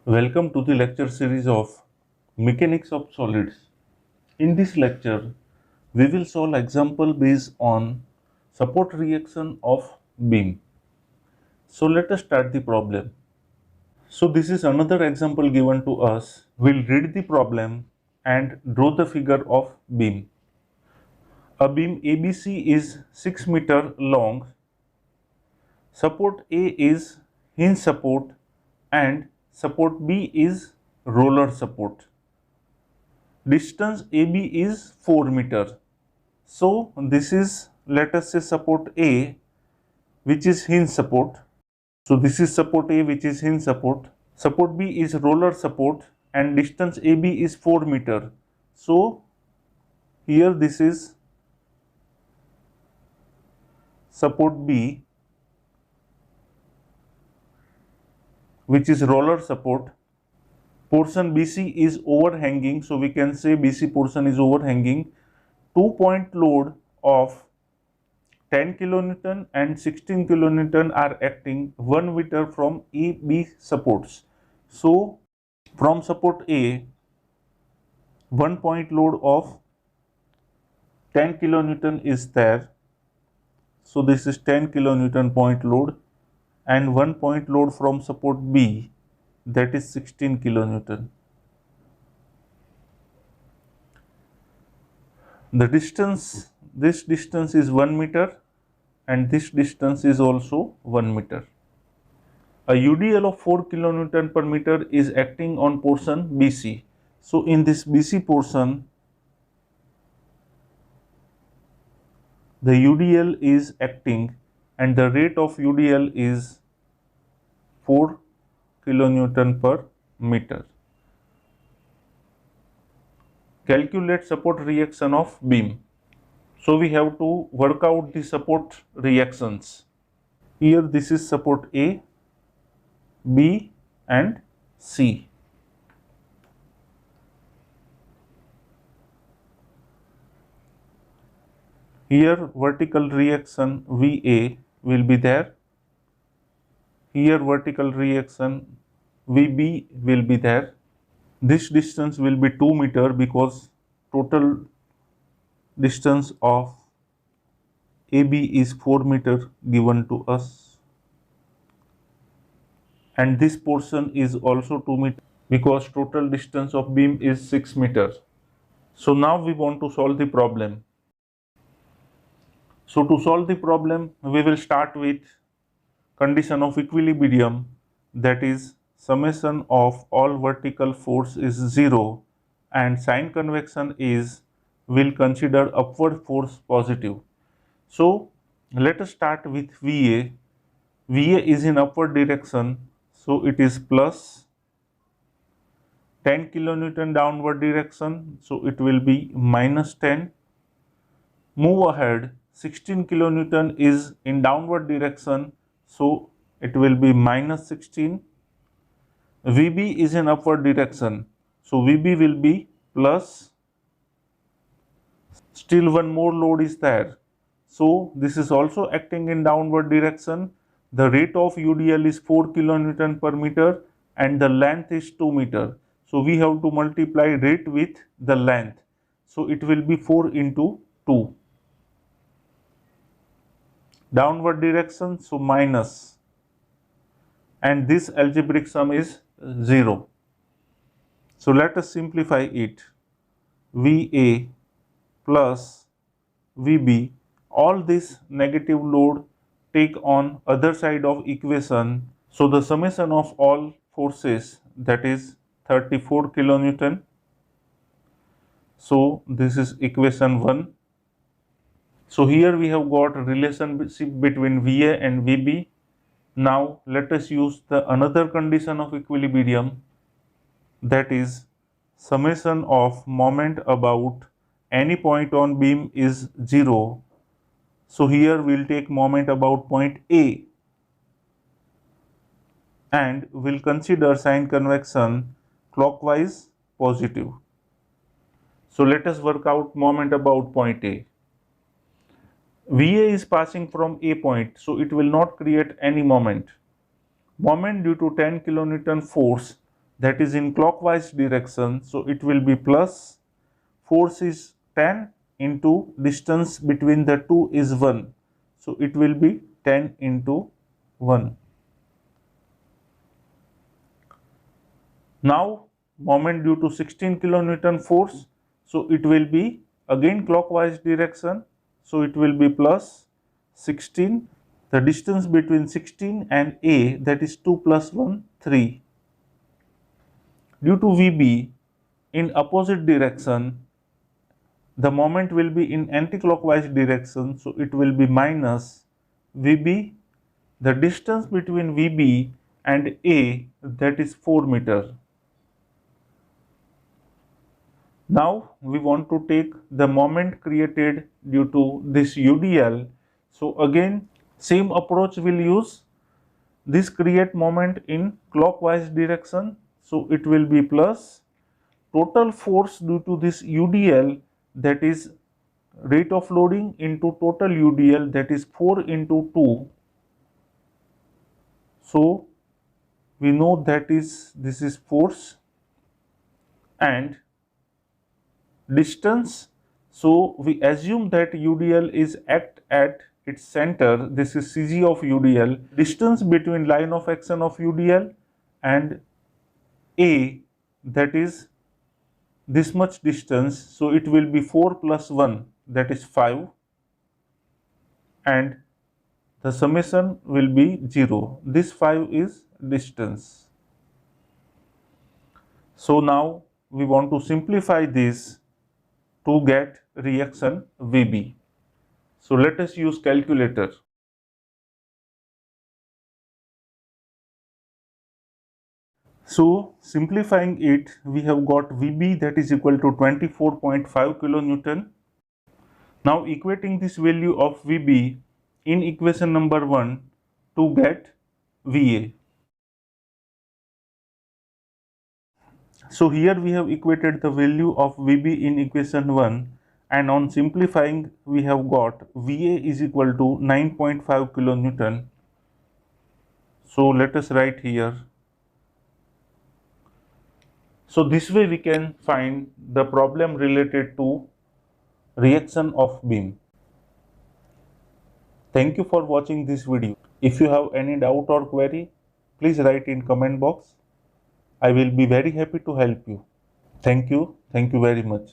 Welcome to the lecture series of Mechanics of Solids. In this lecture, we will solve example based on support reaction of beam. So let us start the problem. So this is another example given to us. We'll read the problem and draw the figure of beam. A beam ABC is 6 meter long. Support A is hinge support and support B is roller support. Distance AB is 4 meter. So this is, let us say, support A, which is hinge support. So this is support A, which is hinge support. Support B is roller support and distance AB is 4 meter. So here this is support B, which is roller support. Portion BC is overhanging, so we can say BC portion is overhanging. 2-point load of 10 kilonewton and 16 kilonewton are acting 1 meter from AB supports. So from support A, 1-point load of 10 kilonewton is there. So this is 10 kilonewton point load, and 1-point load from support B, that is 16 kilonewton. The distance, this distance is 1 meter and this distance is also 1 meter. A UDL of 4 kilonewton per meter is acting on portion BC. So in this BC portion, the UDL is acting and the rate of UDL is 4 kilonewton per meter. Calculate support reaction of beam. So we have to work out the support reactions. Here this is support A, B and C. Here vertical reaction VA will be there. Here vertical reaction VB will be there. This distance will be 2 meter because total distance of AB is 4 meter given to us. And this portion is also 2 meter because total distance of beam is 6 meter. So now we want to solve the problem. So to solve the problem, we will start with condition of equilibrium, that is summation of all vertical force is 0 and sign convection is, will consider upward force positive. So let us start with VA. VA is in upward direction, so it is plus 10 kilonewton downward direction, so it will be minus 10. Move ahead, 16 kilonewton is in downward direction, so it will be minus 16. VB is in upward direction, so VB will be plus. Still one more load is there, so this is also acting in downward direction. The rate of UDL is 4 kilonewton per meter and the length is 2 meter. So we have to multiply rate with the length, so it will be 4 into 2. Downward direction, so minus, and this algebraic sum is 0. So let us simplify it. VA plus VB, all this negative load take on other side of equation. So the summation of all forces, that is 34 kilonewton. So this is equation 1. So here we have got a relationship between VA and VB. Now let us use the another condition of equilibrium, that is summation of moment about any point on beam is 0. So here we will take moment about point A and will consider sign convection clockwise positive. So let us work out moment about point A. VA is passing from A point, so it will not create any moment. Moment due to 10 kilonewton force, that is in clockwise direction, so it will be plus, force is 10 into distance between the two is 1, so it will be 10 into 1. Now moment due to 16 kilonewton force, so it will be again clockwise direction, so it will be plus 16. The distance between 16 and A, that is 2 plus 1, 3. Due to VB in opposite direction, the moment will be in anti-clockwise direction, so it will be minus VB. The distance between VB and A, that is 4 meter. Now we want to take the moment created due to this UDL. So again same approach will use. This create moment in clockwise direction, so it will be plus total force due to this UDL, that is rate of loading into total UDL, that is 4 into 2. So we know that this is force and distance. So we assume that UDL is at its center. This is CG of UDL. Distance between line of action of UDL and A, that is this much distance, so it will be 4 plus 1, that is 5, and the summation will be 0. This 5 is distance. So now we want to simplify this to get reaction VB. So let us use calculator. So simplifying it, we have got VB, that is equal to 24.5 kilonewton. Now equating this value of VB in equation number 1 to get VA. So here we have equated the value of VB in equation 1, and on simplifying we have got VA is equal to 9.5 kilonewton. So let us write here. So this way we can find the problem related to reaction of beam. Thank you for watching this video. If you have any doubt or query, please write in comment box. I will be very happy to help you. Thank you very much.